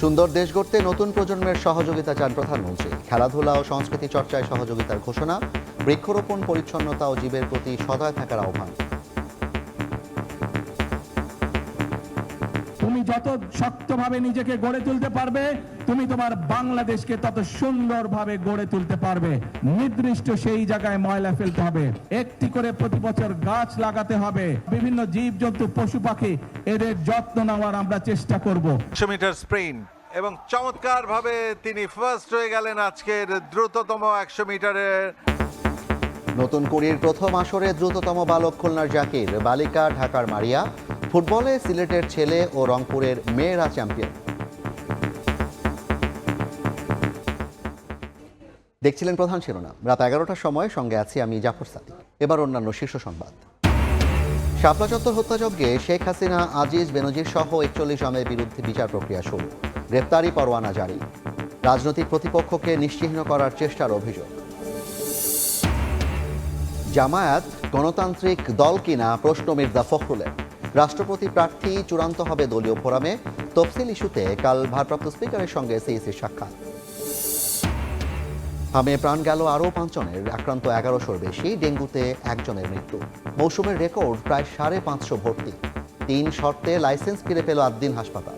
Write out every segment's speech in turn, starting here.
সুন্দর দেশ গড়তে নতুন প্রজন্মের সহযোগিতা চান প্রধানমন্ত্রী। খেলাধুলা ও সংস্কৃতি চর্চায় সহযোগিতার ঘোষণা, বৃক্ষরোপণ, পরিচ্ছন্নতা ও জীবের প্রতি সদয় থাকার আহ্বান। তুমি যত শক্তভাবে নিজেকে গড়ে তুলতে পারবে, তুমি তোমার বাংলাদেশকে তত সুন্দরভাবে গড়ে তুলতে পারবে। নির্দিষ্ট সেই জায়গায় ময়লা ফেলতে হবে, একটি করে প্রতি বছর গাছ লাগাতে হবে, বিভিন্ন জীবজন্তু পশু পাখি এদের যত্ন নেওয়ার আমরা চেষ্টা করব। 100 মিটার স্প্রিন্ট এবং চমৎকারভাবে তিনি ফার্স্ট হয়ে গেলেন আজকের দ্রুততম 100 মিটারের। নতুন কুড়ির প্রথম আসরে দ্রুততম বালক খুলনার জাকির, বালিকা ঢাকার মারিয়া, ফুটবলে সিলেটের ছেলে ও রংপুরের মেয়েরা চ্যাম্পিয়ন। দেখছিলেন প্রধান শিরোনাম। রাত 11টার সময় সঙ্গে আছি আমি জাফর সাদিক। এবার অন্যান্য শীর্ষ সংবাদ। শাপলা চত্বর হত্যাযজ্ঞে শেখ হাসিনা, আজিজ বেনজির সহ 41 জনের বিরুদ্ধে বিচার প্রক্রিয়া শুরু, গ্রেপ্তারি পরোয়ানা জারি। রাজনৈতিক প্রতিপক্ষকে নিশ্চিহ্ন করার চেষ্টার অভিযোগ। জামায়াত গণতান্ত্রিক দল কিনা প্রশ্ন মির্জা ফখরুলের। রাষ্ট্রপতি প্রার্থী চূড়ান্ত হবে দলীয় ফোরামে। তফসিল ইস্যুতে কাল ভারপ্রাপ্ত স্পিকারের সঙ্গে সিইসির সাক্ষাৎ। হামে প্রাণ গেল আরও 5 জনের, আক্রান্ত 1100-র বেশি, ডেঙ্গুতে 1 জনের মৃত্যু। মৌসুমের রেকর্ড প্রায় 550 ভর্তি। 3 শর্তে লাইসেন্স ফিরে পেল আদ্দিন হাসপাতাল।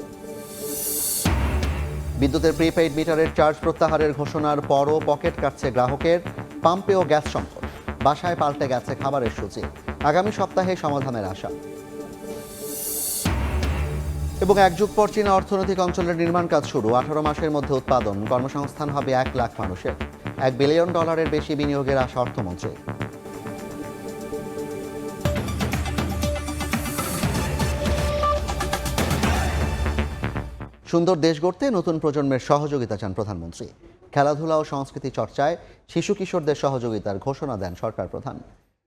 বিদ্যুতের প্রিপেইড মিটারের চার্জ প্রত্যাহারের ঘোষণার পরও পকেট কাটছে গ্রাহকের। পাম্পেও গ্যাস সংকট, বাসায় পাল্টে গেছে খাবারের সূচি। আগামী সপ্তাহে সমাধানের আশা। এবং 1 যুগ পর চীনা অর্থনৈতিক অঞ্চলের নির্মাণ কাজ শুরু। 18 মাসের মধ্যে উৎপাদন, কর্মসংস্থান হবে 1 লাখ মানুষের। $1 বিলিয়ন বেশি বিনিয়োগের আশা অর্থমন্ত্রী। সুন্দর দেশ গড়তে নতুন প্রজন্মের সহযোগিতা চান প্রধানমন্ত্রী। খেলাধুলা ও সংস্কৃতি চর্চায় শিশু কিশোরদের সহযোগিতার ঘোষণা দেন সরকার প্রধান।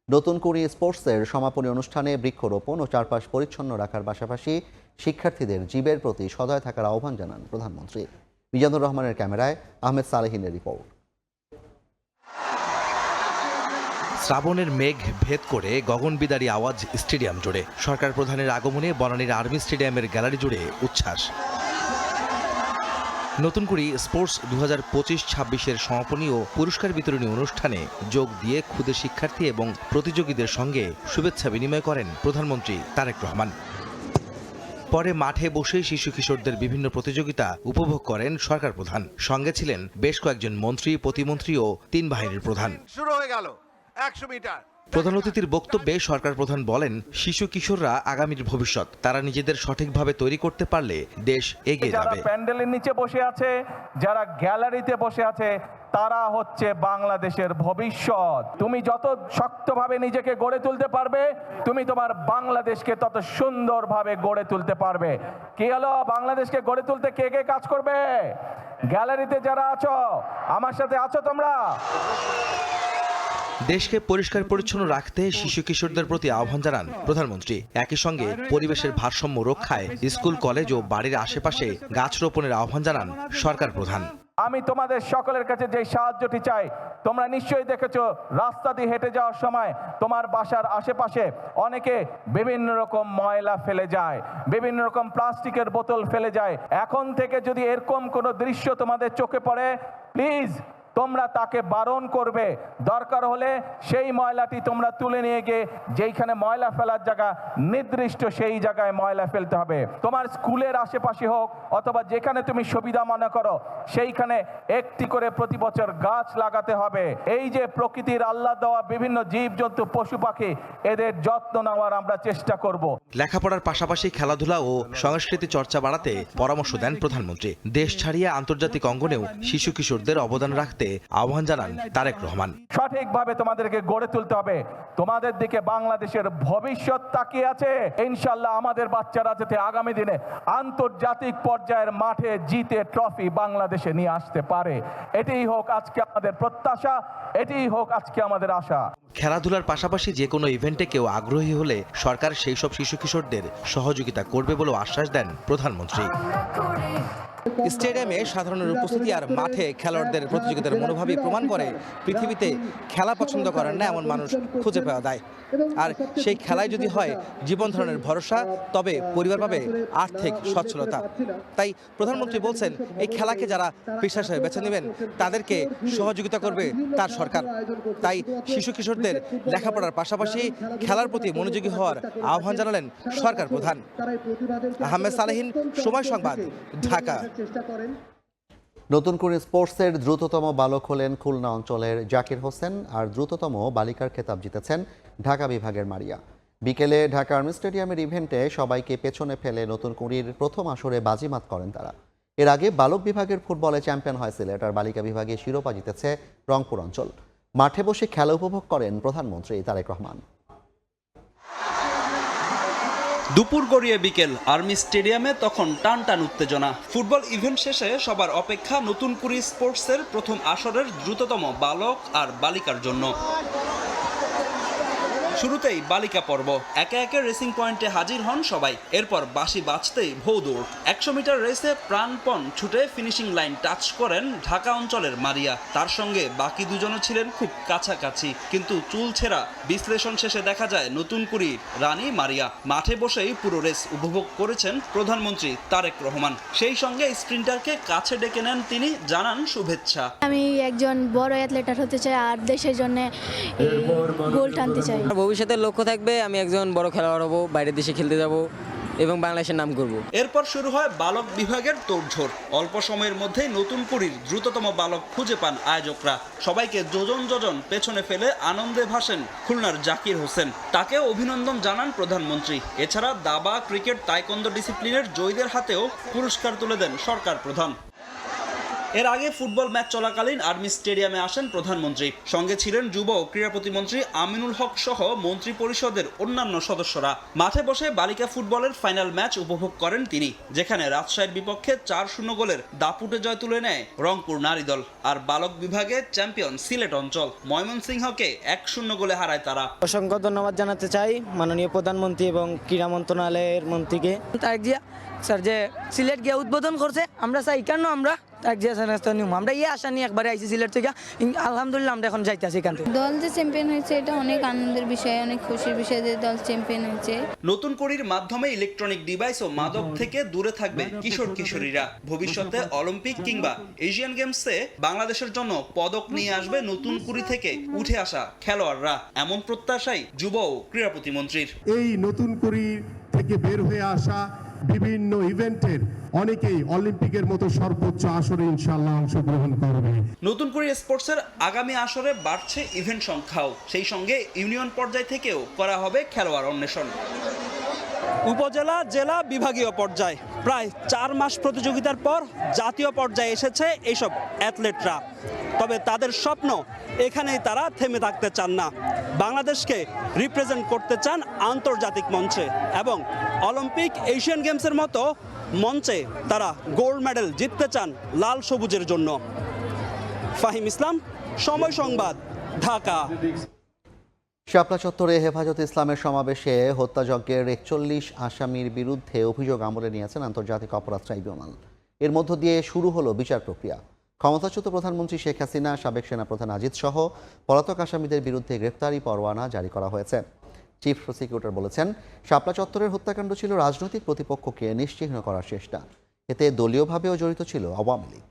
নতুন কুড়ি স্পোর্টসের সমাপনী অনুষ্ঠানে বৃক্ষরোপণ ও চারপাশ পরিচ্ছন্ন রাখার পাশাপাশি শিক্ষার্থীদের জীবের প্রতি সদয় থাকার আহ্বান জানান প্রধানমন্ত্রী। মিজানুর রহমানের ক্যামেরায় আহমেদ সালেহিনের রিপোর্ট। শ্রাবণের মেঘ ভেদ করে গগনবিদারী আওয়াজ স্টেডিয়াম জুড়ে। সরকার প্রধানের আগমনে বনানীর আর্মি স্টেডিয়ামের গ্যালারি জুড়ে উচ্ছ্বাস। নতুন কুড়ি স্পোর্টস 2025-26-এর সমাপনী ও পুরস্কার বিতরণী অনুষ্ঠানে যোগ দিয়ে ক্ষুদে শিক্ষার্থী এবং প্রতিযোগীদের সঙ্গে শুভেচ্ছা বিনিময় করেন প্রধানমন্ত্রী তারেক রহমান। পরে মাঠে বসে শিশু কিশোরদের বিভিন্ন প্রতিযোগিতা উপভোগ করেন সরকার প্রধান। সঙ্গে ছিলেন বেশ কয়েকজন মন্ত্রী, প্রতিমন্ত্রী ও 3 বাহিনীর প্রধান। শুরু হয়ে গেল 100 মিটার। প্রধান অতিথির বক্তব্যে সরকার প্রধান বলেন, শিশু কিশোররা আগামীর ভবিষ্যৎ। তারা নিজেদের সঠিকভাবে তৈরি করতে পারলে দেশ এগিয়ে যাবে। যারা প্যান্ডেলের নিচে বসে আছে, যারা গ্যালারিতে বসে আছে, তারা হচ্ছে বাংলাদেশের ভবিষ্যৎ। তুমি যত শক্তভাবে নিজেকে গড়ে তুলতে পারবে, তুমি তোমার বাংলাদেশকে তত সুন্দরভাবে গড়ে তুলতে পারবে। কি হলো, বাংলাদেশকে গড়ে তুলতে কে কে কাজ করবে? গ্যালারিতে যারা আছো, আমার সাথে আছো তোমরা? দেশকে পরিষ্কার পরিচ্ছন্ন রাখতে শিশু কিশোরদের প্রতি আহ্বান জানান প্রধানমন্ত্রী। একই সঙ্গে পরিবেশের ভারসাম্য রক্ষায় স্কুল, কলেজ ও বাড়ির আশেপাশে গাছ রোপণের আহ্বান জানান সরকার প্রধান। আমি তোমাদের সকলের কাছে যে সাহায্যটি চাই, তোমরা নিশ্চয়ই দেখেছো রাস্তা দিয়ে হেঁটে যাওয়ার সময় তোমার বাসার আশেপাশে অনেকে বিভিন্ন রকম ময়লা ফেলে যায়, বিভিন্ন রকম প্লাস্টিকের বোতল ফেলে যায়। এখন থেকে যদি এরকম কোনো দৃশ্য তোমাদের চোখে পড়ে, প্লিজ তোমরা তাকে বারণ করবে। দরকার হলে সেই ময়লাটি তোমরা তুলে নিয়ে গিয়ে যেইখানে ময়লা ফেলার জায়গা নির্দিষ্ট সেই জায়গায় ময়লা ফেলতে হবে। তোমার স্কুলের আশেপাশে হোক অথবা যেখানে তুমি সুবিধা মনে করো, সেইখানে একটি করে প্রতি বছর গাছ লাগাতে হবে। এই যে প্রকৃতির আল্লাহ দেওয়া বিভিন্ন জীবজন্তু পশু পাখি, এদের যত্ন নেওয়ার আমরা চেষ্টা করব। লেখাপড়ার পাশাপাশি খেলাধুলা ও সংস্কৃতি চর্চা বাড়াতে পরামর্শ দেন প্রধানমন্ত্রী। দেশ ছাড়িয়ে আন্তর্জাতিক অঙ্গনেও শিশু কিশোরদের অবদান রাখতে আহ্বান জানান তারেক রহমান। সঠিকভাবে তোমাদেরকে গড়ে তুলতে হবে। তোমাদের দিকে বাংলাদেশের ভবিষ্যৎ তাকিয়ে আছে। ইনশাআল্লাহ আমাদের বাচ্চারা যাতে আগামী দিনে আন্তর্জাতিক পর্যায়ের মাঠে জিতে ট্রফি বাংলাদেশে নিয়ে আসতে পারে, এটাই হোক আজকে আমাদের প্রত্যাশা, এটাই হোক আজকে আমাদের আশা। খেলাধুলার পাশাপাশি যে কোনো ইভেন্টে কেউ আগ্রহী হলে সরকার সেই সব শিশু কিশোরদের সহযোগিতা করবে বলেও আশ্বাস দেন প্রধানমন্ত্রী। স্টেডিয়ামে সাধারণের উপস্থিতি আর মাঠে খেলোয়াড়দের প্রতিযোগিতার মনোভাবই প্রমাণ করে পৃথিবীতে খেলা পছন্দ করেন না এমন মানুষ খুঁজে পাওয়া যায়। আর সেই খেলায় যদি হয় জীবন ধারণের ভরসা, তবে পরিবার পাবে আর্থিক সচ্ছলতা। তাই প্রধানমন্ত্রী বলছেন, এই খেলাকে যারা পেশা হিসেবে বেছে নেবেন তাদেরকে সহযোগিতা করবে তার সরকার। তাই শিশু কিশোরদের লেখাপড়ার পাশাপাশি খেলার প্রতি মনোযোগী হওয়ার আহ্বান জানালেন সরকার প্রধান। আহমেদ সালেহীন, সময় সংবাদ, ঢাকা। নতুন করে স্পোর্টসের দ্রুততম বালক হলেন খুলনা অঞ্চলের জাকির হোসেন, আর দ্রুততম বালিকার খেতাব জিতেছেন ঢাকা বিভাগের মারিয়া। বিকেলে ঢাকা আর্মি স্টেডিয়ামের ইভেন্টে সবাইকে পেছনে ফেলে নতুন কুড়ির প্রথম আসরে বাজিমাত করেন তারা। এর আগে বালক বিভাগের ফুটবলে চ্যাম্পিয়ন হয় সিলেট, আর বালিকা বিভাগে শিরোপা জিতেছে রংপুর অঞ্চল। মাঠে বসে খেলা উপভোগ করেন প্রধানমন্ত্রী তারেক রহমান। দুপুর গড়িয়ে বিকেল, আর্মি স্টেডিয়ামে তখন টান টান উত্তেজনা। ফুটবল ইভেন্ট শেষে সবার অপেক্ষা নতুন কুড়ি স্পোর্টসের প্রথম আসরের দ্রুততম বালক আর বালিকার জন্য। শুরুতেই বালিকা পর্ব, একে একে রেসিং পয়েন্টে হাজির হন সবাই। এরপর বাঁশি বাজতেই ভৌ দৌড়। 100 মিটার রেসে প্রাণপণ ছুটে ফিনিশিং লাইন টাচ করেন ঢাকা অঞ্চলের মারিয়া। তার সঙ্গে বাকি দুজনও ছিলেন খুব কাছাকাছি, কিন্তু চুল ছেঁড়া। বিশ্লেষণ শেষে দেখা যায় নতুন কুড়ির রানী মারিয়া। মাঠে বসেই পুরো রেস উপভোগ করেছেন প্রধানমন্ত্রী তারেক রহমান। সেই সঙ্গে স্প্রিন্টারকে কাছে ডেকে নেন তিনি, জানান শুভেচ্ছা। আমি একজন বড় অ্যাথলেটার হতে চাই আর দেশের জন্য গোল টানতে চাই। ভবিষ্যতের লক্ষ্য থাকবে আমি একজন বড় খেলোয়াড় হব, বাইরের দেশে খেলতে যাব এবং বাংলাদেশের নাম করব। এরপর শুরু হয় বালক বিভাগের তোড়ঝোড়। অল্প সময়ের মধ্যেই নতুন কুড়ির দ্রুততম বালক খুঁজে পান আয়োজকরা। সবাইকে যোজন যোজন পেছনে ফেলে আনন্দে ভাসেন খুলনার জাকির হোসেন। তাকে অভিনন্দন জানান প্রধানমন্ত্রী। এছাড়া দাবা, ক্রিকেট, তাইকোয়ান্দো ডিসিপ্লিনের জয়ীদের হাতেও পুরস্কার তুলে দেন সরকার প্রধান। এর আগে ফুটবল ম্যাচ চলাকালীন আর্মি স্টেডিয়ামে আসেন প্রধানমন্ত্রী। সঙ্গে ছিলেন যুব ও ক্রীড়া প্রতিমন্ত্রী আমিনুল হক সহ মন্ত্রী পরিষদের অন্যান্য সদস্যরা। মাঠে বসে বালিকা ফুটবলের ফাইনাল ম্যাচ উপভোগ করেন তিনি, যেখানে রাজশাহীর বিপক্ষে 4-0 গোলের দাপুটে জয় তুলে নেয় রংপুর নারী দল। আর বালক বিভাগে চ্যাম্পিয়ন সিলেট অঞ্চল। ময়মনসিংহকে 1-0 গোলে হারায় তারা। অসংখ্য ধন্যবাদ জানাতে চাই মাননীয় প্রধানমন্ত্রী এবং ক্রীড়া মন্ত্রণালয়ের মন্ত্রীকে। তারেক জিয়া স্যার যে সিলেট গিয়ে উদ্বোধন করছে, আমরা চাই কেন আমরা আমরা আশা নিয়ে একবারে আইসি সিলেট থেকে। আলহামদুলিল্লাহ আমরা এখন যাইতেছি এখান থেকে। দল যে চ্যাম্পিয়ন হয়েছে এটা অনেক আনন্দের বিষয়, অনেক খুশির বিষয় যে দল চ্যাম্পিয়ন হয়েছে। নতুন কুড়ির মাধ্যমে ইলেকট্রনিক ডিভাইস ও মাদক থেকে দূরে থাকবে কিশোর কিশোরীরা। ভবিষ্যতে অলিম্পিক কিংবা এশিয়ান গেমসে বাংলাদেশের জন্য পদক নিয়ে আসবে নতুন কুড়ি থেকে উঠে আসা খেলোয়াড়রা, এমন প্রত্যাশাই যুব ও ক্রীড়া প্রতিমন্ত্রীর। এই নতুন কুড়ি থেকে বের হয়ে আসা বিভিন্ন ইভেন্টের অনেকেই অলিম্পিকের মতো সর্বোচ্চ আসরে ইনশাআল্লাহ অংশগ্রহণ করবে। নতুন করে স্পোর্টসের আগামী আসরে বাড়ছে ইভেন্ট সংখ্যাও। সেই সঙ্গে ইউনিয়ন পর্যায় থেকেও করা হবে খেলোয়াড় অন্বেষণ। উপজেলা, জেলা, বিভাগীয় পর্যায় প্রায় 4 মাস প্রতিযোগিতার পর জাতীয় পর্যায়ে এসেছে এইসব অ্যাথলেটরা। তবে তাদের স্বপ্ন, এখানেই তারা থেমে থাকতে চান না। বাংলাদেশকে রিপ্রেজেন্ট করতে চান আন্তর্জাতিক মঞ্চে এবং অলিম্পিক, এশিয়ান গেমসের মতো মঞ্চে তারা গোল্ড মেডেল জিততে চান লাল সবুজের জন্য। ফাহিম ইসলাম, সময় সংবাদ, ঢাকা। শাপলা চত্বরে হেফাজত ইসলামের সমাবেশে হত্যাযজ্ঞের 41 আসামির বিরুদ্ধে অভিযোগ আমলে নিয়েছেন আন্তর্জাতিক অপরাধ ট্রাইব্যুনাল। এর মধ্য দিয়ে শুরু হলো বিচার প্রক্রিয়া। ক্ষমতাচ্যুত প্রধানমন্ত্রী শেখ হাসিনা, সাবেক সেনাপ্রধান আজিজ সহ পলাতক আসামিদের বিরুদ্ধে গ্রেফতারি পরোয়ানা জারি করা হয়েছে। চিফ প্রসিকিউটর বলেছেন, শাপলা চত্বরের হত্যাকাণ্ড ছিল রাজনৈতিক প্রতিপক্ষকে নিশ্চিহ্ন করার চেষ্টা। এতে দলীয়ভাবেও জড়িত ছিল আওয়ামী লীগ।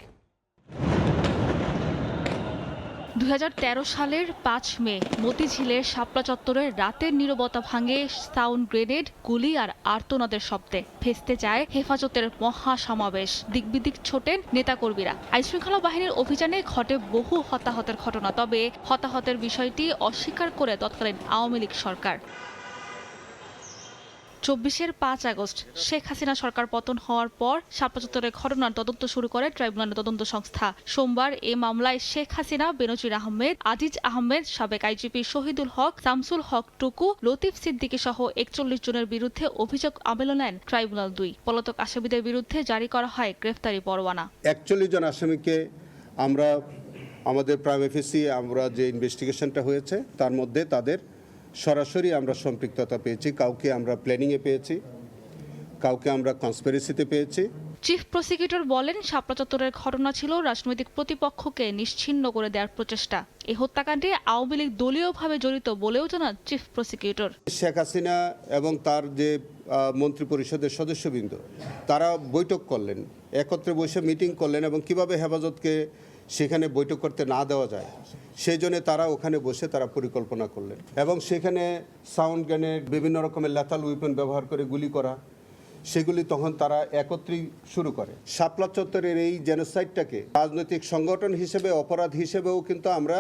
2013 সালের 5 মে মতিঝিলের শাপলা চত্বরের রাতের নীরবতা ভাঙে সাউন্ড গ্রেনেড, গুলি আর আর্তনাদের শব্দে। ভেস্তে যায় হেফাজতের মহা সমাবেশ। দিকবিদিক ছোটেন নেতাকর্মীরা। আইনশৃঙ্খলা বাহিনীর অভিযানে ঘটে বহু হতাহতের ঘটনা। তবে হতাহতের বিষয়টি অস্বীকার করে তৎকালীন আওয়ামী লীগ সরকার। 24-এর 5 আগস্ট শেখ হাসিনা সরকার পতন হওয়ার পর শাপলা চত্বরের ঘটনার তদন্ত শুরু করে ট্রাইব্যুনালের তদন্ত সংস্থা। সোমবার এ মামলায় শেখ হাসিনা, বেনজির আহমেদ, আজিজ আহমেদ, সাবেক আইজিপি শহীদুল হক, শামসুল হক টুকু, লতিফ সিদ্দিকী সহ 41 জনের বিরুদ্ধে অভিযোগ আমলে নেন ট্রাইব্যুনাল 2। পলাতক আসামিদের বিরুদ্ধে জারি করা হয় গ্রেফতারি পরোয়ানা। 41 জন আসামিকে আমরা আমাদের প্রাইম এফিসি আমরা যে ইনভেস্টিগেশনটা হয়েছে তার মধ্যে তাদের সরাসরি আমরা সম্পৃক্ততা পেয়েছি। কাউকে আমরা প্ল্যানিংয়ে পেয়েছি, কাউকে আমরা কনস্পিরেসিতে পেয়েছি। চিফ প্রসিকিউটর বলেন, শাপলা চত্বরের ঘটনা ছিল রাজনৈতিক প্রতিপক্ষকে নিশ্চিহ্ন করে দেওয়ার প্রচেষ্টা। এই হত্যাকাণ্ডে আওয়ামী লীগ দলীয়ভাবে জড়িত বলেও জানান চিফ প্রসিকিউটর। শেখ হাসিনা এবং তার যে মন্ত্রী পরিষদের সদস্যবৃন্দ তারা বৈঠক করলেন, একত্রে বসে মিটিং করলেন এবং কিভাবে হেফাজতকে সেখানে বৈঠক করতে না দেওয়া যায় সেই জন্য তারা ওখানে বসে তারা পরিকল্পনা করলেন এবং সেখানে সাউন্ড গ্রেনেড, বিভিন্ন রকমের লেথাল উইপন ব্যবহার করে গুলি করা, সেগুলি তখন তারা একত্রেই শুরু করে। শাপলা চত্বরের এই জেনোসাইডটাকে রাজনৈতিক সংগঠন হিসেবে, অপরাধ হিসেবেও কিন্তু আমরা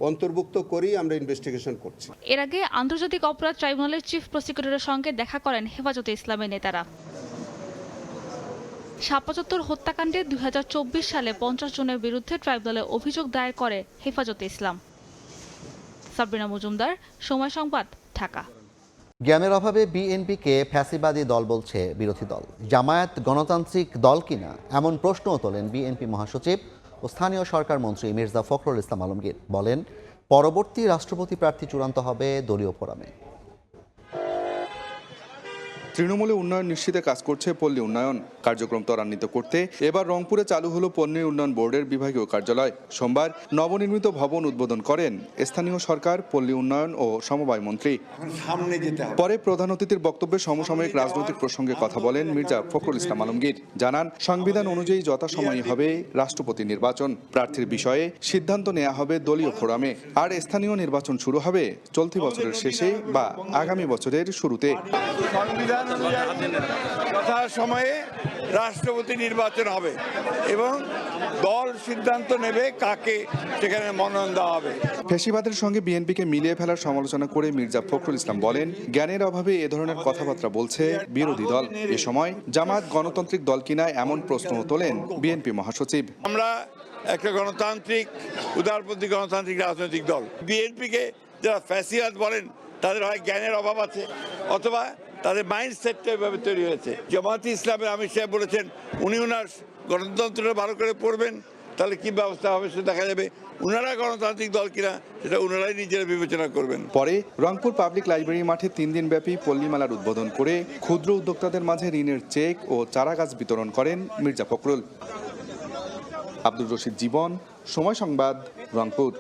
অন্তর্ভুক্ত করি, আমরা ইনভেস্টিগেশন করছি। এর আগে আন্তর্জাতিক অপরাধ ট্রাইব্যুনালের চিফ প্রসিকিউটরের সঙ্গে দেখা করেন হেফাজতে ইসলামের নেতারা। শাপলা চত্বর হত্যাকাণ্ডে 2024 সালে 50 জনের বিরুদ্ধে ট্রাইব্যুনালে অভিযোগ দায়ের করে হেফাজতে ইসলাম। সাবরিনা মজুমদার, সময় সংবাদ, ঢাকা। জ্ঞানের অভাবে বিএনপিকে ফ্যাসিবাদী দল বলছে বিরোধী দল। জামায়াত গণতান্ত্রিক দল কিনা এমন প্রশ্নও তোলেন বিএনপি মহাসচিব ও স্থানীয় সরকার মন্ত্রী মির্জা ফখরুল ইসলাম আলমগীর। বলেন, পরবর্তী রাষ্ট্রপতি প্রার্থী চূড়ান্ত হবে দলীয় ফোরামে। তৃণমূলে উন্নয়ন নিশ্চিতে কাজ করছে পল্লী উন্নয়ন। কার্যক্রম ত্বরান্বিত করতে এবার রংপুরে চালু হলো পল্লী উন্নয়ন বোর্ডের বিভাগীয় কার্যালয়। সোমবার নবনির্মিত ভবন উদ্বোধন করেন স্থানীয় সরকার, পল্লী উন্নয়ন ও সমবায় মন্ত্রী। পরে প্রধান অতিথির বক্তব্যে সমসাময়িক রাজনৈতিক প্রসঙ্গে কথা বলেন মির্জা ফখরুল ইসলাম আলমগীর। জানান, সংবিধান অনুযায়ী যথাসময়ে হবে রাষ্ট্রপতি নির্বাচন। প্রার্থীর বিষয়ে সিদ্ধান্ত নেওয়া হবে দলীয় ফোরামে। আর স্থানীয় নির্বাচন শুরু হবে চলতি বছরের শেষে বা আগামী বছরের শুরুতে। যথাসময়ে রাষ্ট্রপতি নির্বাচন হবে এবং দল সিদ্ধান্ত নেবে কাকে সেখানে মনোনয়ন দেওয়া হবে। ফ্যাসিবাদের সঙ্গে বিএনপিকে মিলিয়ে ফেলার সমালোচনা করে মির্জা ফখরুল ইসলাম বলেন, জ্ঞানের অভাবে এ ধরনের কথাবার্তা বলছে বিরোধী দল। এ সময় জামায়াত গণতান্ত্রিক দল কিনা এমন প্রশ্ন তোলেন বিএনপি মহাসচিব। আমরা একটা গণতান্ত্রিক, উদারপন্থী গণতান্ত্রিক রাজনৈতিক দল। বিএনপিকে যারা ফ্যাসিবাদ বলেন তাদের হয় জ্ঞানের অভাব আছে অথবা তাদের মাইন্ডসেটটা এভাবে তৈরি হয়েছে। জামায়াতে ইসলামের আমির সাহেব বলেছেন উনি ওনার গণতন্ত্রটা ভালো করে পড়বেন, তাহলে কি ব্যবস্থা হবে সে দেখা যাবে। ওনারা গণতান্ত্রিক দল কিনা সেটা ওনারাই নিজেরা বিবেচনা করবেন। পরে রংপুর পাবলিক লাইব্রেরি মাঠে 3 দিনব্যাপী পল্লী মেলার উদ্বোধন করে ক্ষুদ্র উদ্যোক্তাদের মাঝে ঋণের চেক ও চারাগাছ বিতরণ করেন মির্জা ফখরুল। আব্দুর রশিদ জীবন, সময় সংবাদ, রংপুর।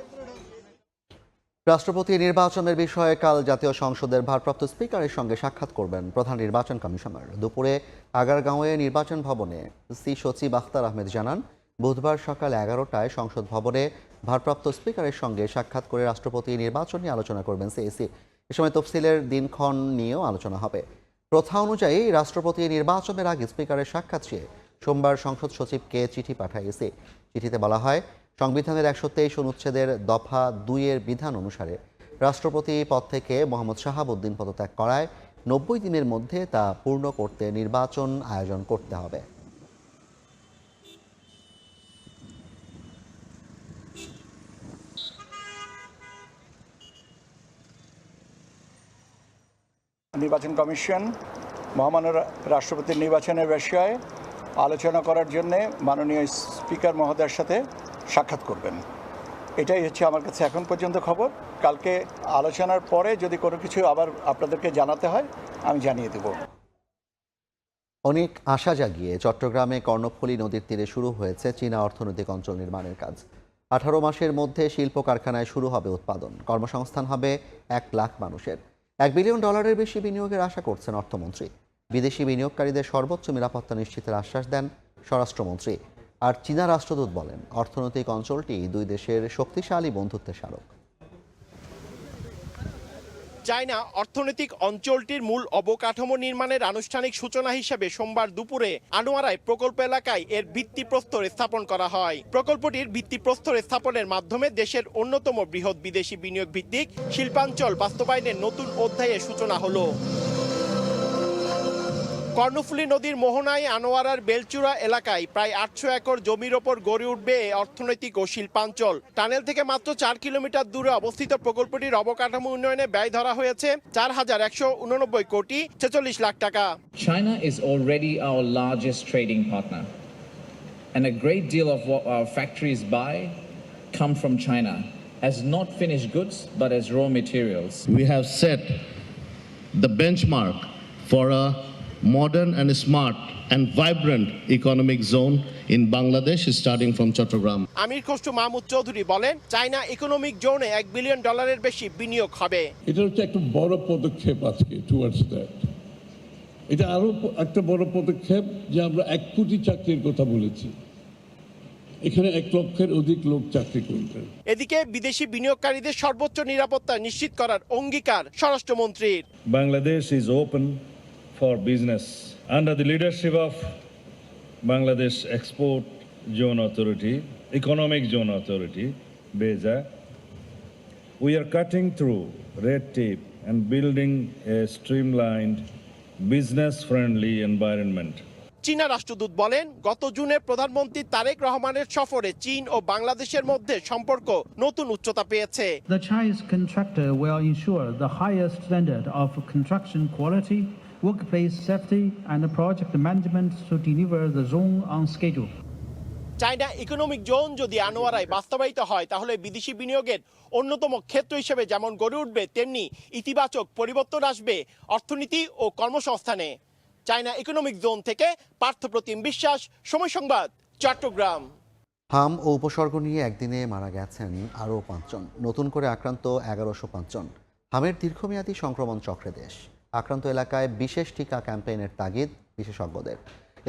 রাষ্ট্রপতি নির্বাচনের বিষয়ে কাল জাতীয় সংসদের ভারপ্রাপ্ত স্পিকারের সঙ্গে সাক্ষাৎ করবেন প্রধান নির্বাচন কমিশনার। দুপুরে আগারগাঁওয়ে নির্বাচন ভবনে সি সচিব আখতার আহমেদ জানান, বুধবার সকাল 11টায় সংসদ ভবনে ভারপ্রাপ্ত স্পিকারের সঙ্গে সাক্ষাৎ করে রাষ্ট্রপতি নির্বাচন নিয়ে আলোচনা করবেন সিইসি। এ সময় তফসিলের দিনক্ষণ নিয়েও আলোচনা হবে। প্রথা অনুযায়ী রাষ্ট্রপতি নির্বাচনের আগে স্পিকারের সাক্ষাৎ চেয়ে সোমবার সংসদ সচিবকে চিঠি পাঠায় ইসি। চিঠিতে বলা হয়, সংবিধানের 123 অনুচ্ছেদের দফা 2-এর বিধান অনুসারে রাষ্ট্রপতি পদ থেকে মোহাম্মদ শাহাবুদ্দিন পদত্যাগ করায় 90 দিনের মধ্যে তা পূর্ণ করতে নির্বাচন আয়োজন করতে হবে। নির্বাচন কমিশন মহামান্য রাষ্ট্রপতির নির্বাচনের বিষয়ে আলোচনা করার জন্য মাননীয় স্পিকার মহোদয়ের সাথে সাক্ষাৎ করবেন। এটাই হচ্ছে আমার কাছে এখন পর্যন্ত খবর। কালকে আলোচনার পরে যদি কোনো কিছু আবার আপনাদেরকে জানাতে হয় আমি জানিয়ে দেব। অনেক আশা জাগিয়ে চট্টগ্রামে কর্ণফুলী নদীর তীরে শুরু হয়েছে চীনা অর্থনৈতিক অঞ্চল নির্মাণের কাজ। 18 মাসের মধ্যে শিল্প কারখানায় শুরু হবে উৎপাদন। কর্মসংস্থান হবে 1 লাখ মানুষের। $1 বিলিয়ন বেশি বিনিয়োগের আশা করছেন অর্থমন্ত্রী। বিদেশি বিনিয়োগকারীদের সর্বোচ্চ নিরাপত্তা নিশ্চিতের আশ্বাস দেন স্বরাষ্ট্রমন্ত্রী। আর চীনা রাষ্ট্রদূত বলেন, অর্থনৈতিক অঞ্চলটি দুই দেশের শক্তিশালী বন্ধুত্বের স্মারক। চায়না অর্থনৈতিক অঞ্চলটির মূল অবকাঠামো নির্মাণের আনুষ্ঠানিক সূচনা হিসেবে সোমবার দুপুরে আনোয়ারায় প্রকল্প এলাকায় এর ভিত্তিপ্রস্তর স্থাপন করা হয়। প্রকল্পটির ভিত্তিপ্রস্তর স্থাপনের মাধ্যমে দেশের অন্যতম বৃহৎ বিদেশি বিনিয়োগ ভিত্তিক শিল্পাঞ্চল বাস্তবায়নের নতুন অধ্যায়ের সূচনা হলো। কর্ণফুলী নদীর মোহনায় আনোয়ারার বেলচুরা এলাকায় প্রায় 800 একর জমির ওপর গড়ে উঠবে অর্থনৈতিক ও শিল্পাঞ্চল। টানেল থেকে মাত্র 4 কিলোমিটার দূরে অবস্থিত প্রকল্পটির অবকাঠামো উন্নয়নে ব্যয় ধরা হয়েছে 4,189 কোটি 46 লাখ টাকা। China is already our largest trading partner, and a great deal of what our factories buy come from China as not finished goods but as raw materials. We have set the benchmark for a modern and smart and vibrant economic zone in Bangladesh, starting from Chattogram. আমির খসরু মাহমুদ চৌধুরী বলেন, China economic জোনে $1 billion বেশি বিনিয়োগ হবে। এটা হচ্ছে একটা বড় পদক্ষেপ আজকে টুয়ার্ডস দ্যাট। এটা আরো একটা বড় পদক্ষেপ যে আমরা 1 কোটি চাকরির কথা বলেছি, এখানে 1 লক্ষের অধিক লোক চাকরি করবে। এদিকে বিদেশি বিনিয়োগকারীদের সর্বোচ্চ নিরাপত্তা নিশ্চিত করার অঙ্গীকার স্বরাষ্ট্রমন্ত্রীর। Bangladesh is open for business under the leadership of Bangladesh Export Zone Authority, Economic Zone Authority, BEZA. We are cutting through red tape and building a streamlined, business-friendly environment. চীনা রাষ্ট্রদূত বলেন, গত জুনে প্রধানমন্ত্রী তারেক রহমানের সফরে চীন ও বাংলাদেশের মধ্যে সম্পর্ক নতুন উচ্চতা পেয়েছে। The Chinese contractor will ensure the highest standard of construction quality, workplace safety and project management to deliver the zone on schedule. China economic zone যদি আনোয়ারায় বাস্তবায়িত হয় তাহলে বিদেশি বিনিয়োগের অন্যতম ক্ষেত্র হিসেবে যেমন গড়ে উঠবে, তেমনি ইতিবাচক পরিবর্তন আসবে অর্থনীতি ও কর্মসংস্থানে। চায়না ইকোনমিক জোন থেকে পার্থপ্রতিম বিশ্বাস, সময় সংবাদ, চট্টগ্রাম। হাম ও উপসর্গ নিয়ে একদিনে মারা গেছেন আরও 5 জন, নতুন করে আক্রান্ত 1105 জন। হামের দীর্ঘমেয়াদী সংক্রমণ চক্রে দেশ, আক্রান্ত এলাকায় বিশেষ টিকা ক্যাম্পেইনের তাগিদ বিশেষজ্ঞদের।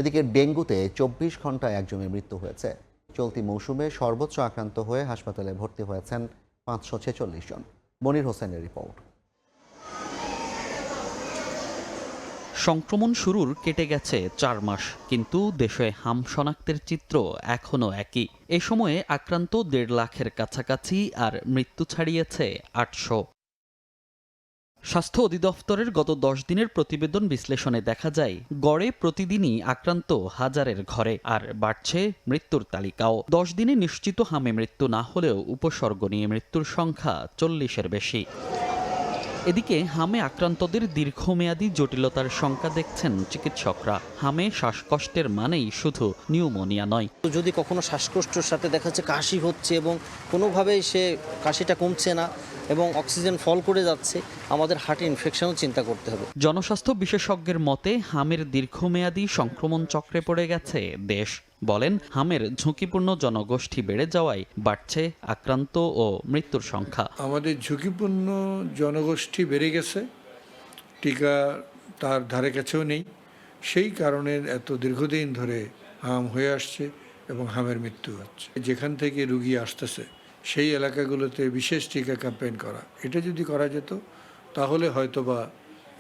এদিকে ডেঙ্গুতে 24 ঘন্টায় একজনের মৃত্যু হয়েছে। চলতি মৌসুমে সর্বোচ্চ আক্রান্ত হয়ে হাসপাতালে ভর্তি হয়েছেন 546 জন। মনির হোসেনের রিপোর্ট। সংক্রমণ শুরুর কেটে গেছে 4 মাস, কিন্তু দেশে হাম শনাক্তের চিত্র এখনও একই। এ সময়ে আক্রান্ত 1.5 লাখের কাছাকাছি আর মৃত্যু ছাড়িয়েছে 800। স্বাস্থ্য অধিদপ্তরের গত 10 দিনের প্রতিবেদন বিশ্লেষণে দেখা যায়, গড়ে প্রতিদিনই আক্রান্ত হাজারের ঘরে, আর বাড়ছে মৃত্যুর তালিকাও। 10 দিনে নিশ্চিত হামে মৃত্যু না হলেও উপসর্গ নিয়ে মৃত্যুর সংখ্যা 40-এর বেশি। এদিকে হামে আক্রান্তদের দীর্ঘমেয়াদী জটিলতার শঙ্কা দেখছেন চিকিৎসকরা। হামে শ্বাসকষ্টের মানেই শুধু নিউমোনিয়া নয়, যদি কখনো শ্বাসকষ্টের সাথে দেখা যাচ্ছে কাশি হচ্ছে এবং কোনোভাবেই সে কাশিটা কমছে না এবং অক্সিজেন ফল করে যাচ্ছে, আমাদের হার্ট ইনফেকশনও চিন্তা করতে হবে। জনস্বাস্থ্য বিশেষজ্ঞের মতে হামের দীর্ঘমেয়াদী সংক্রমণ চক্রে পড়ে গেছে দেশ। বলেন, হামের ঝুঁকিপূর্ণ জনগোষ্ঠী বেড়ে যাওয়ায় বাড়ছে আক্রান্ত ও মৃত্যুর সংখ্যা। আমাদের ঝুঁকিপূর্ণ জনগোষ্ঠী বেড়ে গেছে, টিকা তার ধারে কাছেও নেই, সেই কারণে এত দীর্ঘদিন ধরে হাম হয়ে আসছে এবং হামের মৃত্যু হচ্ছে। যেখান থেকে রুগী আসতেছে সেই এলাকাগুলোতে বিশেষ টিকা ক্যাম্পেইন করা, এটা যদি করা যেত তাহলে হয়তোবা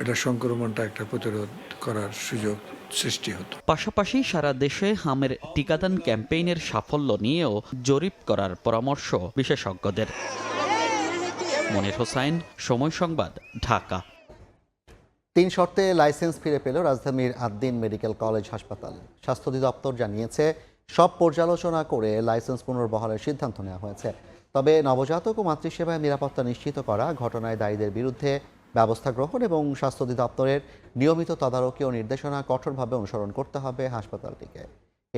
এটা সংক্রমণটা একটা প্রতিরোধ করার সুযোগ সৃষ্টি হতো। পাশাপাশি সারা দেশে হামের টিকাদান ক্যাম্পেইনের সাফল্য নিয়েও জরিপ করার পরামর্শ বিশেষজ্ঞদের। মনির হোসেন, সময় সংবাদ, ঢাকা। 3 শর্তে লাইসেন্স ফিরে পেল রাজধানীর আদ্দিন মেডিকেল কলেজ হাসপাতাল। স্বাস্থ্য অধিদপ্তর জানিয়েছে, সব পর্যালোচনা করে লাইসেন্স পুনর্বহালের সিদ্ধান্ত নেওয়া হয়েছে। তবে নবজাতক ও মাতৃসেবায় নিরাপত্তা নিশ্চিত করা, ঘটনায় দায়ীদের বিরুদ্ধে ব্যবস্থা গ্রহণ এবং স্বাস্থ্য অধিদপ্তরের নিয়মিত তদারকি ও নির্দেশনা কঠোরভাবে অনুসরণ করতে হবে হাসপাতালটিকে।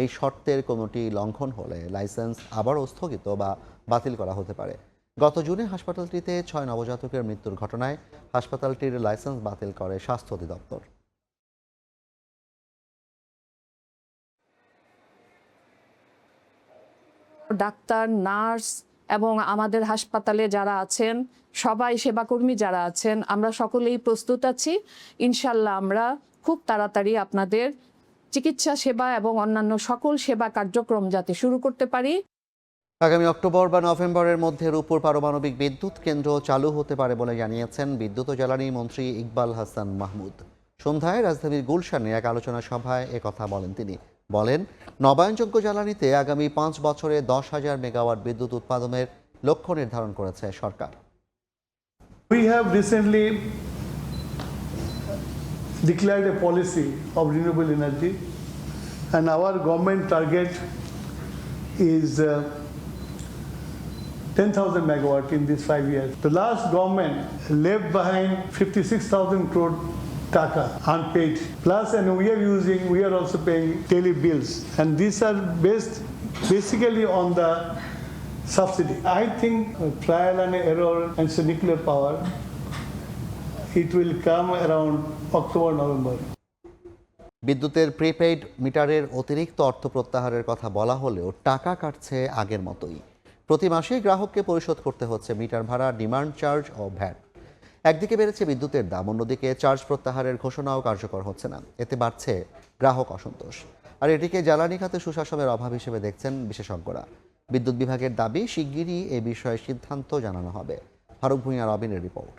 এই শর্তের কোনোটি লঙ্ঘন হলে লাইসেন্স আবারও স্থগিত বা বাতিল করা হতে পারে। গত জুনে হাসপাতালটিতে 6 নবজাতকের মৃত্যুর ঘটনায় হাসপাতালটির লাইসেন্স বাতিল করে স্বাস্থ্য অধিদপ্তর। ডাক্তার, নার্স এবং আমাদের হাসপাতালে যারা আছেন সবাই, সেবাকর্মী যারা আছেন, আমরা সকলেই প্রস্তুত আছি। ইনশাল্লাহ আমরা খুব তাড়াতাড়ি আপনাদের চিকিৎসা সেবা এবং অন্যান্য সকল সেবা কার্যক্রম যাতে শুরু করতে পারি। আগামী অক্টোবর বা নভেম্বরের মধ্যে রূপপুর পারমাণবিক বিদ্যুৎ কেন্দ্র চালু হতে পারে বলে জানিয়েছেন বিদ্যুৎ ও জ্বালানি মন্ত্রী ইকবাল হাসান মাহমুদ। সন্ধ্যায় রাজধানীর গুলশানে এক আলোচনা সভায় একথা বলেন তিনি। বলেন, নবায়নযোগ্য জ্বালানিতে আগামী 5 বছরে 10,000 মেগাওয়াট বিদ্যুৎ উৎপাদনের লক্ষ্য নির্ধারণ করেছে সরকার। We have recently declared a policy of renewable energy, and our government target is 10,000 megawatt in these 5 years. The last government left behind 56,000 crore taka unpaid. Plus, and we are also paying daily bills, and these are based basically on the subsidy. I think trial and error and nuclear power, it will come around October, November. বিদ্যুতের prepaid মিটারের অতিরিক্ত অর্থ প্রত্যাহারের কথা বলা হলেও টাকা কাটছে আগের মতোই। প্রতি মাসেই গ্রাহককে পরিশোধ করতে হচ্ছে মিটার ভাড়া, ডিমান্ড চার্জ ও ভ্যাট। একদিকে বেড়েছে বিদ্যুতের দাম, অন্যদিকে চার্জ প্রত্যাহারের ঘোষণাও কার্যকর হচ্ছে না। এতে বাড়ছে গ্রাহক অসন্তোষ। আর এটিকে জ্বালানি খাতে সুশাসনের অভাব হিসেবে দেখছেন বিশেষজ্ঞরা। বিদ্যুৎ বিভাগের দাবি, শিগগিরই এ বিষয়ে সিদ্ধান্ত জানানো হবে। ফারুক ভূঁইয়া, রবিনের রিপোর্ট।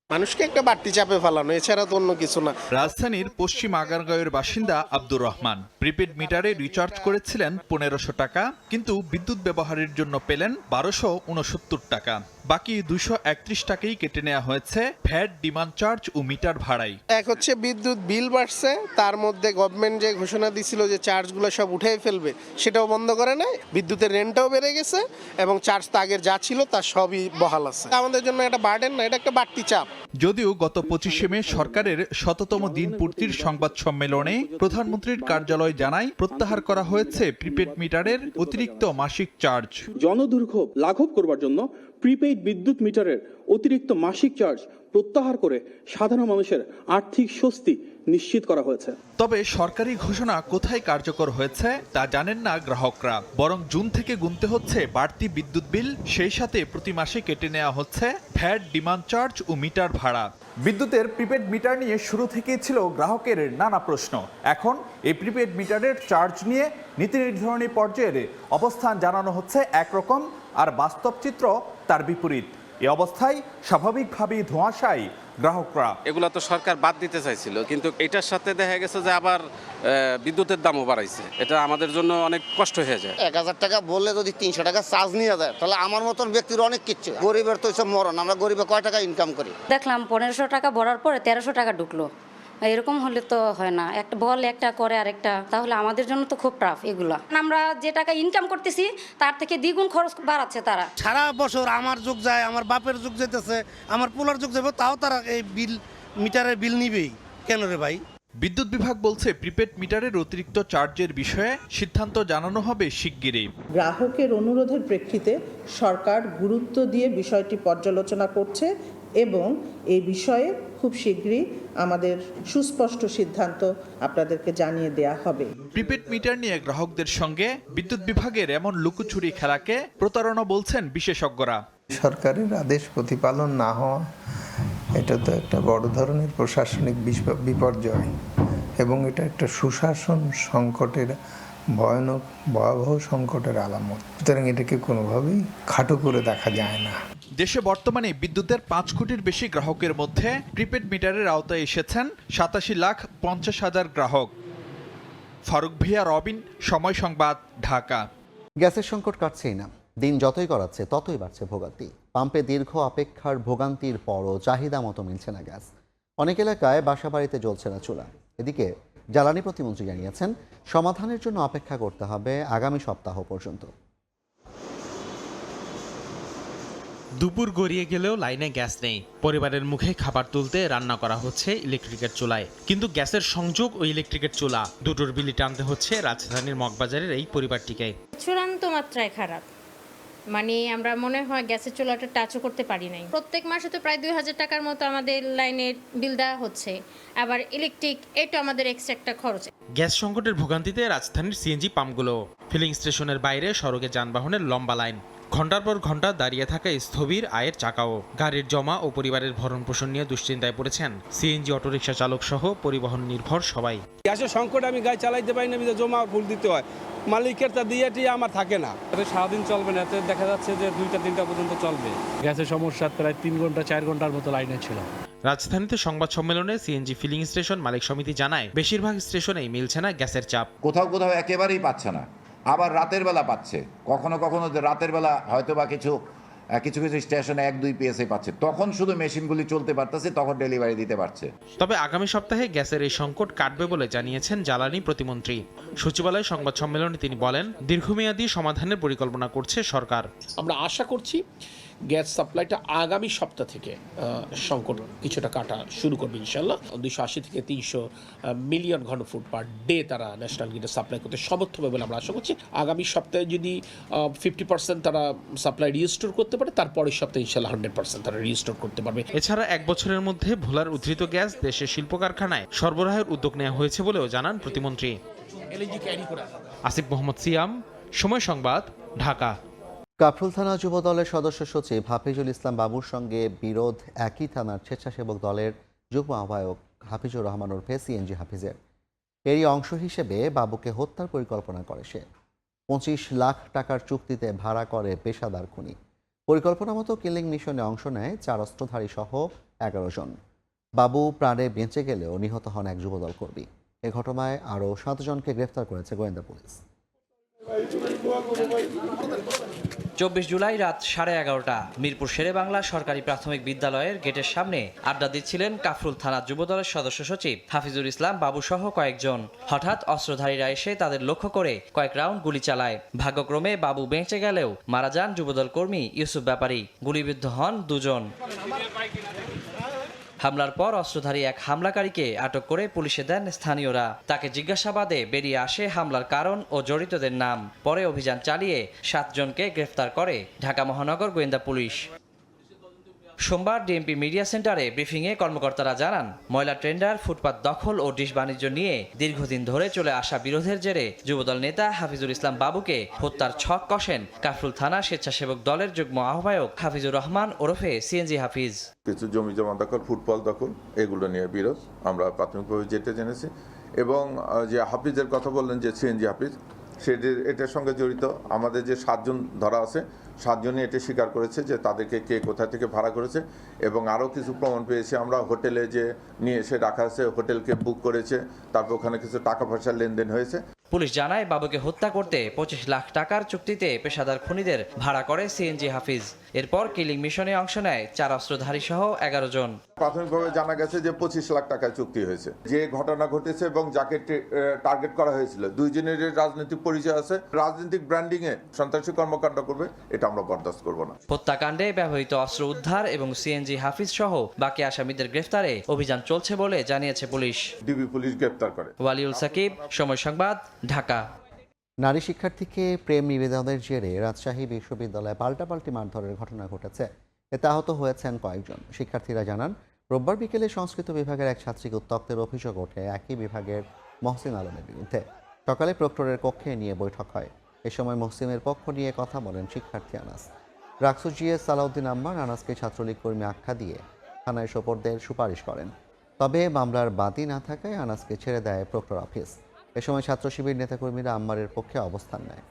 মানুষকে একটা বাড়তি চাপে ফেলানো, এছাড়া তো অন্য কিছু না। রাজধানীর পশ্চিম আগারগাঁওয়ের বাসিন্দা আব্দুর রহমান প্রিপেড মিটারে রিচার্জ করেছিলেন ১৫০০ টাকা, কিন্তু বিদ্যুৎ ব্যবহারের জন্য পেলেন ১২৬৯ টাকা। বাকি ২৩১ টাকাই কেটে নেওয়া হয়েছে ভ্যাট, ডিমান্ড চার্জ ও মিটার ভাড়াই। এক হচ্ছে বিদ্যুৎ বিল বাড়ছে, তার মধ্যে গভর্নমেন্ট যে ঘোষণা দিছিল যে চার্জগুলো সব উঠে ফেলবে, সেটাও বন্ধ করে নাই। বিদ্যুতের রেন্টটাও বেড়ে গেছে এবং চার্জ তো আগের যা ছিল তার সবই বহাল আছে। আমাদের জন্য এটা বার্ডেন না, এটা একটা বাড়তি চাপ। যদিও গত ২৫শে মে সরকারের ১০০তম দিন পূর্তির সংবাদ সম্মেলনে প্রধানমন্ত্রীর কার্যালয় জানায়, প্রত্যাহার করা হয়েছে প্রিপেড মিটারের অতিরিক্ত মাসিক চার্জ। জনদুর্ভোগ লাঘব করবার জন্য প্রিপেইড বিদ্যুৎ মিটারের অতিরিক্ত মাসিক চার্জ প্রত্যাহার করে সাধারণ মানুষের আর্থিক স্বস্তি নিশ্চিত করা হয়েছে। তবে সরকারি ঘোষণা কোথায় কার্যকর হয়েছে তা জানেন না গ্রাহকরা, বরং জুন থেকে গুনতে হচ্ছে বাড়তি বিদ্যুৎ বিল, সেই সাথে প্রতি মাসে কেটে নেওয়া হচ্ছে ভ্যাট, ডিমান্ড চার্জ ও মিটার ভাড়া। বিদ্যুতের প্রিপেড মিটার নিয়ে শুরু থেকেই ছিল গ্রাহকের নানা প্রশ্ন। এখন এই প্রিপেড মিটারের চার্জ নিয়ে নীতি নির্ধারণী পর্যায়ের অবস্থান জানানো হচ্ছে একরকম, আর বাস্তব চিত্র তার বিপরীত। এই অবস্থায় স্বাভাবিকভাবেই ধোঁয়াশায় গ্রাহকরা। এগুলো তো সরকার বাদ দিতে চাইছিল, কিন্তু এটার সাথে দেখা গেছে যে আবার বিদ্যুতের দামও বাড়াইছে। এটা আমাদের জন্য অনেক কষ্ট হয়ে যায়। ১,০০০ টাকা বললে যদি ৩০০ টাকা চার্জ নিয়ে যায়, তাহলে আমার মতন ব্যক্তির অনেক কিচ্ছু। গরিবের তো সব মরণ। আমরা গরিবে কয় টাকা ইনকাম করি? দেখলাম ১৫০০ টাকা ভরার পরে ১৩০০ টাকা ঢুকলো। এরকম হলে তো হয় না, একটা বল একটা করে আরেকটা, তাহলে আমাদের জন্য তো খুব টাফ এগুলা। আমরা যে টাকা ইনকাম করতেছি তার থেকে দ্বিগুণ খরচ বাড়াচ্ছে তারা। সারা বছর আমার যুগ যায়, আমার বাপের যুগ যেতেছে, আমার পোলার যুগ যাবে, তাও তারা এই বিল, মিটারের বিল নিবেই কেন রে ভাই? বিদ্যুৎ বিভাগ বলছে, প্রিপেড মিটারের অতিরিক্ত চার্জের বিষয়ে সিদ্ধান্ত জানানো হবে শিগগিরই। গ্রাহকের অনুরোধের প্রেক্ষিতে সরকার গুরুত্ব দিয়ে বিষয়টি পর্যালোচনা করছে এবং এই বিষয়ে খুব শীঘ্রই আমাদের সুস্পষ্ট সিদ্ধান্ত আপনাদেরকে জানিয়ে দেয়া হবে। প্রিপেড মিটার নিয়ে গ্রাহকদের সঙ্গে বিদ্যুৎ বিভাগের এমন লুকোচুরি খেলাকে প্রতারণা বলছেন বিশেষজ্ঞরা। সরকারের আদেশ প্রতিপালন না হওয়া, এটা তো একটা বড় ধরনের প্রশাসনিক বিপর্যয় এবং এটা একটা সুশাসন সংকটের ভয়াবহ সংকটের আলামত। সুতরাং এটাকে কোনোভাবেই খাটো করে দেখা যায় না। দেশে বর্তমানে বিদ্যুতের ৫ কোটির বেশি গ্রাহকের মধ্যে প্রিপেড মিটারের আওতায় এসেছেন ৮৭,৫০,০০০ গ্রাহক। ফারুক ভূঁইয়া, রবিন, সময় সংবাদ, ঢাকা। গ্যাসের সংকট কাটছেই না, দিন যতই গড়াচ্ছে ততই বাড়ছে ভোগান্তি। পাম্পে দীর্ঘ অপেক্ষার ভোগান্তির পরও চাহিদা মতো মিলছে না গ্যাস। অনেক এলাকায় বাসাবাড়িতে জ্বলছে না চুলা। এদিকে জ্বালানি প্রতিমন্ত্রী জানিয়েছেন, সমাধানের জন্য অপেক্ষা করতে হবে আগামী সপ্তাহ পর্যন্ত। দুপুর গড়িয়ে গেলেও লাইনে গ্যাস নেই। পরিবারের মুখে খাবার তুলতে রান্না করা হচ্ছে ইলেকট্রিকের চুলায়, কিন্তু গ্যাসের সংযোগ ও ইলেকট্রিকের চুলা দুটোর বিলি টানতে হচ্ছে রাজধানীর মগবাজারের এই পরিবারটিকে। চূড়ান্ত মাত্রায় খারাপ, মানে আমরা মনে হয় গ্যাসের চুলাটা টাচও করতে পারি নাই। প্রত্যেক মাসে তো প্রায় ২,০০০ টাকার মতো আমাদের লাইনের বিল দেওয়া হচ্ছে, আবার ইলেকট্রিক, এটা আমাদের এক্সট্রা একটা খরচ। গ্যাস সংকটের ভোগান্তিতে রাজধানীর সিএনজি পাম্পগুলো, ফিলিং স্টেশনের বাইরে সড়কে যানবাহনের লম্বা লাইন, ঘন্টার পর ঘন্টা দাঁড়িয়ে থাকা স্থবির আয়ের চাকাও। গাড়ির জমা ও পরিবারের ভরণ পোষণ নিয়ে দুশ্চিন্তায় পড়েছেন সিএনজি অটোরিকশা চালক সহ পরিবহন নির্ভর সবাই। গ্যাসের সংকট আমি গাড়ি চালাইতে পারি না, জমা ফুল দিতে হয়, মালিকের তা দিয়েটি আমার থাকে না। সারাদিন চলবে না, এতে দেখা যাচ্ছে যে ২টা-৩টা পর্যন্ত চলবে। গ্যাসের সমস্যা প্রায় 3 ঘন্টা 4 ঘন্টার মতো লাইনে ছিল। রাজধানীতে সংবাদ সম্মেলনে সিএনজি ফিলিং স্টেশন মালিক সমিতি জানায়, বেশিরভাগ স্টেশনেই মিলছে না গ্যাসের চাপ। কোথাও কোথাও একেবারেই পাচ্ছে না, আবার রাতের বেলা পাচ্ছে। কখনো কখনো রাতের বেলা হয়তো বা কিছু স্টেশনে 1-2 পিএসআই পাচ্ছে, তখন শুধু মেশিনগুলি চলতে পারতেছে, তখন ডেলিভারি দিতে পারছে। তবে আগামী সপ্তাহে গ্যাসের এই সংকট কাটবে বলে জানিয়েছেন জ্বালানি প্রতিমন্ত্রী। সচিবালয় সংবাদ সম্মেলনে তিনি বলেন, দীর্ঘমেয়াদী সমাধানের পরিকল্পনা করছে সরকার। আমরা আশা করছি গ্যাস সাপ্লাইটা আগামী সপ্তাহ থেকে সংকট কিছুটা কাটা শুরু করবে ইনশাল্লাহ। 280 থেকে 300 মিলিয়ন ঘনফুট পার ডে তারা ন্যাশনাল গ্রিডে সাপ্লাই করতে সমর্থ হবে বলে আমরা আশা করছি। আগামী সপ্তাহে যদি 50% তারা সাপ্লাই রিস্টোর করতে পারে, তারপরের সপ্তাহে ইনশাল্লাহ 100% তারা রিস্টোর করতে পারবে। এছাড়া 1 বছরের মধ্যে ভোলার উদ্ধৃত গ্যাস দেশের শিল্প কারখানায় সরবরাহের উদ্যোগ নেওয়া হয়েছে বলেও জানান প্রতিমন্ত্রী। আসিফ মোহাম্মদ সিয়াম, সময় সংবাদ, ঢাকা। কাফরুল থানা যুব দলের সদস্য সচিব হাফিজুল ইসলাম বাবুর সঙ্গে বিরোধ একই থানার স্বেচ্ছাসেবক দলের যুগ্ম আহ্বায়ক হাফিজুর রহমান ওরফে সিএনজি হাফিজের। এরই অংশ হিসেবে বাবুকে হত্যার পরিকল্পনা করে সে। 25 লাখ টাকার চুক্তিতে ভাড়া করে পেশাদার খুনি। পরিকল্পনা মতো কিলিং মিশনে অংশ নেয় 4 অস্ত্রধারী সহ 11 জন। বাবু প্রাণে বেঁচে গেলেও নিহত হন এক যুবদল কর্মী। এ ঘটনায় আরও 7 জনকে গ্রেফতার করেছে গোয়েন্দা পুলিশ। 24 জুলাই রাত 11:30টা মিরপুর শেরেবাংলা সরকারি প্রাথমিক বিদ্যালয়ের গেটের সামনে আড্ডা দিচ্ছিলেন কাফরুল থানা যুবদলের সদস্য সচিব হাফিজুল ইসলাম বাবু সহ কয়েকজন। হঠাৎ অস্ত্রধারীরা এসে তাদের লক্ষ্য করে কয়েক রাউন্ড গুলি চালায়। ভাগ্যক্রমে বাবু বেঁচে গেলেও মারা যান যুবদল কর্মী ইউসুফ ব্যাপারী। গুলিবিদ্ধ হন 2 জন। হামলার পর অস্ত্রধারী এক হামলাকারীকে আটক করে পুলিশে দেন স্থানীয়রা। তাকে জিজ্ঞাসাবাদে বেরিয়ে আসে হামলার কারণ ও জড়িতদের নাম। পরে অভিযান চালিয়ে 7 জনকে গ্রেফতার করে ঢাকা মহানগর গোয়েন্দা পুলিশ। সোমবার ডিএমপি মিডিয়া সেন্টারে ব্রিফিংয়ে কর্মকর্তারা জানান, ময়লা টেন্ডার, ফুটপাত দখল ও ডিশ বাণিজ্য নিয়ে দীর্ঘদিন ধরে চলে আসা বিরোধের জেরে যুবদল নেতা হাফিজুল ইসলাম বাবুকে হত্যার ছক কষেন কাফরুল থানা স্বেচ্ছাসেবক দলের যুগ্ম আহ্বায়ক হাফিজুর রহমান ওরফে সিএনজি হাফিজ। কিছু জমি জমা দখল, ফুটবল দখল, এগুলো নিয়ে বিরোধ আমরা প্রাথমিকভাবে যেটা জেনেছি। এবং যে হাফিজের কথা বললেন, যে সিএনজি হাফিজ, এটার সঙ্গে জড়িত আমাদের যে 7 জন ধরা আছে, 7 জনই এটা স্বীকার করেছে যে তাদেরকে কে কোথা থেকে ভাড়া করেছে। এবং আরও কিছু প্রমাণ পেয়েছি আমরা, হোটেলে যে নিয়ে এসে রাখা আছে, হোটেলকে বুক করেছে, তারপর ওখানে কিছু টাকা পয়সার লেনদেন হয়েছে। পুলিশ জানায়, বাবুকে হত্যা করতে 25 লাখ টাকার চুক্তিতে পেশাদার খুনিদের ভাড়া করে সিএনজি হাফিজ। এরপর কিলিং মিশনে অংশ নেয় 4 অস্ত্রধারী সহ 11 জন। প্রাথমিকভাবে জানা গেছে যে 25 লাখ টাকায় চুক্তি হয়েছে। যে ঘটনা ঘটেছে এবং যাকে টার্গেট করা হয়েছিল, 2 জনের রাজনৈতিক পরিচয় আছে। রাজনৈতিক ব্র্যান্ডিংয়ে সন্ত্রাসী কর্মকাণ্ড করবে, এটা আমরা বরদাস্ত করব না। হত্যাকাণ্ডে ব্যবহৃত অস্ত্র উদ্ধার এবং সিএনজি হাফিজ সহ বাকি আসামিদের গ্রেফতারে অভিযান চলছে বলে জানিয়েছে পুলিশ। ডিবি পুলিশ গ্রেফতার করে। ওয়ালিউল সাকিব, সময় সংবাদ, ঢাকা। নারী শিক্ষার্থীকে প্রেম নিবেদনের জেরে রাজশাহী বিশ্ববিদ্যালয়ে পাল্টাপাল্টি মারধরের ঘটনা ঘটেছে। এতে আহত হয়েছেন কয়েকজন। শিক্ষার্থীরা জানান, রোববার বিকেলে সংস্কৃত বিভাগের এক ছাত্রীকে উত্ত্যক্তের অভিযোগ ওঠে একই বিভাগের মহসিন আলমের বিরুদ্ধে। সকালে প্রক্টরের কক্ষে নিয়ে বৈঠক হয়। এ সময় মহসিনের পক্ষ নিয়ে কথা বলেন শিক্ষার্থী আনাস। রাকসু জিএস সালাউদ্দিন আম্মার আনাসকে ছাত্রলীগ কর্মী আখ্যা দিয়ে থানায় সোপর্দের সুপারিশ করেন। তবে মামলার বাদী না থাকায় আনাসকে ছেড়ে দেয় প্রক্টর অফিস। এ সময় ছাত্র শিবির নেতাকর্মীরা আম্মারের পক্ষে অবস্থান নেয়।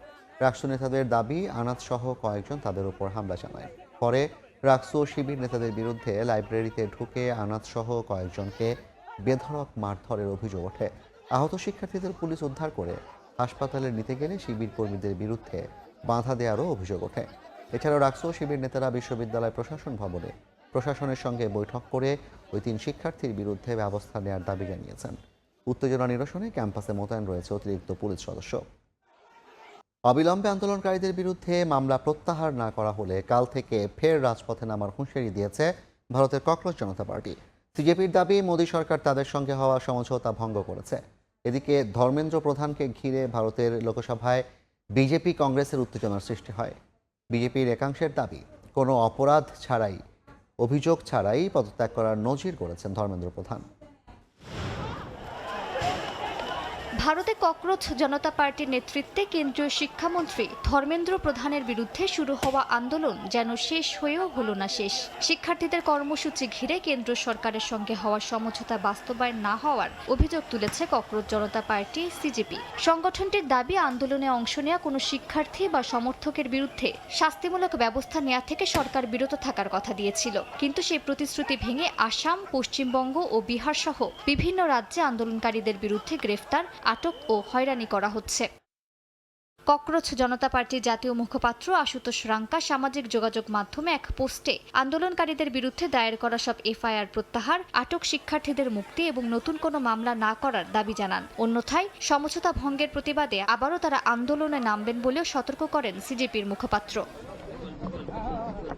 রাকসু নেতাদের দাবি, আনাস সহ কয়েকজন তাদের উপর হামলা চালায়। পরে রাকসু ও শিবির নেতাদের বিরুদ্ধে লাইব্রেরিতে ঢুকে আনাস সহ কয়েকজনকে বেধড়ক মারধরের অভিযোগ ওঠে। আহত শিক্ষার্থীদের পুলিশ উদ্ধার করে হাসপাতালে নিতে গেলে শিবির কর্মীদের বিরুদ্ধে বাধা দেওয়ারও অভিযোগ ওঠে। এছাড়াও রাকসু ও শিবির নেতারা বিশ্ববিদ্যালয় প্রশাসন ভবনে প্রশাসনের সঙ্গে বৈঠক করে ওই 3 শিক্ষার্থীর বিরুদ্ধে ব্যবস্থা নেওয়ার দাবি জানিয়েছেন। উত্তেজনা নিরসনে ক্যাম্পাসে মোতায়েন রয়েছে অতিরিক্ত পুলিশ সদস্য। অবিলম্বে আন্দোলনকারীদের বিরুদ্ধে মামলা প্রত্যাহার না করা হলে কাল থেকে ফের রাজপথে নামার হুঁশিয়ারি দিয়েছে ভারতের ককরোচ জনতা পার্টি। সিজেপির দাবি, মোদী সরকার তাদের সঙ্গে হওয়া সমঝোতা ভঙ্গ করেছে। এদিকে ধর্মেন্দ্র প্রধানকে ঘিরে ভারতের লোকসভায় বিজেপি কংগ্রেসের উত্তেজনার সৃষ্টি হয়। বিজেপির একাংশের দাবি, কোনো অপরাধ ছাড়াই, অভিযোগ ছাড়াই পদত্যাগ করার নজির করেছেন ধর্মেন্দ্র প্রধান। ভারতে ককরোচ জনতা পার্টির নেতৃত্বে কেন্দ্রীয় শিক্ষামন্ত্রী ধর্মেন্দ্র প্রধানের বিরুদ্ধে শুরু হওয়া আন্দোলন যেন শেষ হয়েও হলো না শেষ। শিক্ষার্থীদের কর্মসূচি ঘিরে কেন্দ্র সরকারের সঙ্গে হওয়া সমঝোতা বাস্তবায়ন না হওয়ার অভিযোগ তুলেছে ককরোচ জনতা পার্টি সিজেপি। সংগঠনটির দাবি, আন্দোলনে অংশ নেওয়া কোনো শিক্ষার্থী বা সমর্থকের বিরুদ্ধে শাস্তিমূলক ব্যবস্থা নেওয়া থেকে সরকার বিরত থাকার কথা দিয়েছিল। কিন্তু সেই প্রতিশ্রুতি ভেঙে আসাম, পশ্চিমবঙ্গ ও বিহার সহ বিভিন্ন রাজ্যে আন্দোলনকারীদের বিরুদ্ধে গ্রেফতার, আটক ও হয়রানি করা হচ্ছে। ককরোচ জনতা পার্টির জাতীয় মুখপাত্র আশুতোষ রাঙ্কা সামাজিক যোগাযোগ মাধ্যমে এক পোস্টে আন্দোলনকারীদের বিরুদ্ধে দায়ের করা সব এফআইআর প্রত্যাহার, আটক শিক্ষার্থীদের মুক্তি এবং নতুন কোনো মামলা না করার দাবি জানান। অন্যথায় সমঝোতা ভঙ্গের প্রতিবাদে আবারও তারা আন্দোলনে নামবেন বলেও সতর্ক করেন সিজেপির মুখপাত্র।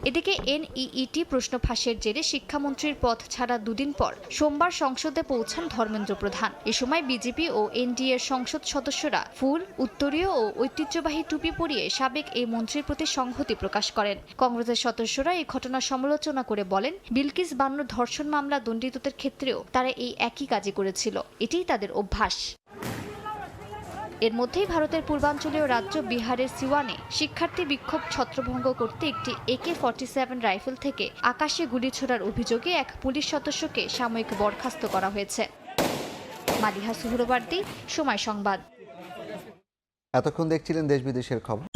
এদিকে এনইইটি প্রশ্ন ফাঁসের জেরে শিক্ষামন্ত্রীর পদ ছাড়া দুদিন পর সোমবার সংসদে পৌঁছান ধর্মেন্দ্র প্রধান। এ সময় বিজেপি ও এনডিএর সংসদ সদস্যরা ফুল, উত্তরীয় ও ঐতিহ্যবাহী টুপি পরিয়ে সাবেক এই মন্ত্রীর প্রতি সংহতি প্রকাশ করেন। কংগ্রেসের সদস্যরা এই ঘটনার সমালোচনা করে বলেন, বিলকিস বান্নুর ধর্ষণ মামলা দণ্ডিতদের ক্ষেত্রেও তারা এই একই কাজই করেছিল, এটিই তাদের অভ্যাস। এর মধ্যেই ভারতের পূর্বাঞ্চলীয় রাজ্য বিহারের সিওয়ানে শিক্ষার্থী বিক্ষোভ ছত্রভঙ্গ করতে একটি AK-47 রাইফেল থেকে আকাশে গুলি ছোড়ার অভিযোগে এক পুলিশ সদস্যকে সাময়িক বরখাস্ত করা হয়েছে। মালিহা সুহরওয়ার্দী, সময় সংবাদ। এতক্ষণ দেখছিলেন দেশ বিদেশের খবর।